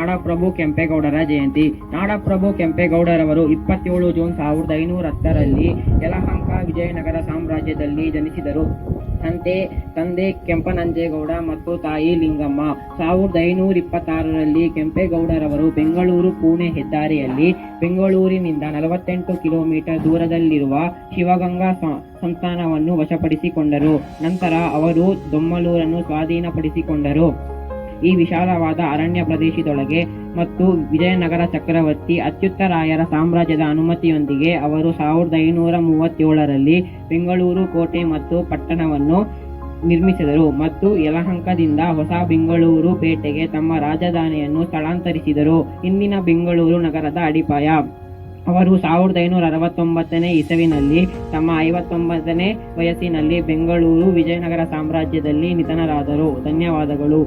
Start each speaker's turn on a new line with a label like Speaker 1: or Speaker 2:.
Speaker 1: ನಾಡಪ್ರಭು ಕೆಂಪೇಗೌಡರ ಜಯಂತಿ. ನಾಡಪ್ರಭು ಕೆಂಪೇಗೌಡರವರು 27 ಜೂನ್ 1510ರಲ್ಲಿ ಯಲಹಂಕ ವಿಜಯನಗರ ಸಾಮ್ರಾಜ್ಯದಲ್ಲಿ ಜನಿಸಿದರು. ತಂದೆ ಕೆಂಪನಂಜೇಗೌಡ ಮತ್ತು ತಾಯಿ ಲಿಂಗಮ್ಮ. 1526ರಲ್ಲಿ ಕೆಂಪೇಗೌಡರವರು ಬೆಂಗಳೂರು ಪುಣೆ ಹೆದ್ದಾರಿಯಲ್ಲಿ ಬೆಂಗಳೂರಿನಿಂದ 48 ಕಿಲೋಮೀಟರ್ ದೂರದಲ್ಲಿರುವ ಶಿವಗಂಗಾ ಸಂಸ್ಥಾನವನ್ನು ವಶಪಡಿಸಿಕೊಂಡರು. ನಂತರ ಅವರು ದೊಮ್ಮಲೂರನ್ನು ಸ್ವಾಧೀನಪಡಿಸಿಕೊಂಡರು. ಈ ವಿಶಾಲವಾದ ಅರಣ್ಯ ಪ್ರದೇಶದೊಳಗೆ ಮತ್ತು ವಿಜಯನಗರ ಚಕ್ರವರ್ತಿ ಅಚ್ಯುತರಾಯರ ಸಾಮ್ರಾಜ್ಯದ ಅನುಮತಿಯೊಂದಿಗೆ ಅವರು 1537ರಲ್ಲಿ ಬೆಂಗಳೂರು ಕೋಟೆ ಮತ್ತು ಪಟ್ಟಣವನ್ನು ನಿರ್ಮಿಸಿದರು ಮತ್ತು ಯಲಹಂಕದಿಂದ ಹೊಸ ಬೆಂಗಳೂರು ಪೇಟೆಗೆ ತಮ್ಮ ರಾಜಧಾನಿಯನ್ನು ಸ್ಥಳಾಂತರಿಸಿದರು. ಇಂದಿನ ಬೆಂಗಳೂರು ನಗರದ ಅಡಿಪಾಯ. ಅವರು 1569ನೇ ಇಸವಿನಲ್ಲಿ ತಮ್ಮ 59ನೇ ವಯಸ್ಸಿನಲ್ಲಿ ಬೆಂಗಳೂರು ವಿಜಯನಗರ ಸಾಮ್ರಾಜ್ಯದಲ್ಲಿ ನಿಧನರಾದರು. ಧನ್ಯವಾದಗಳು.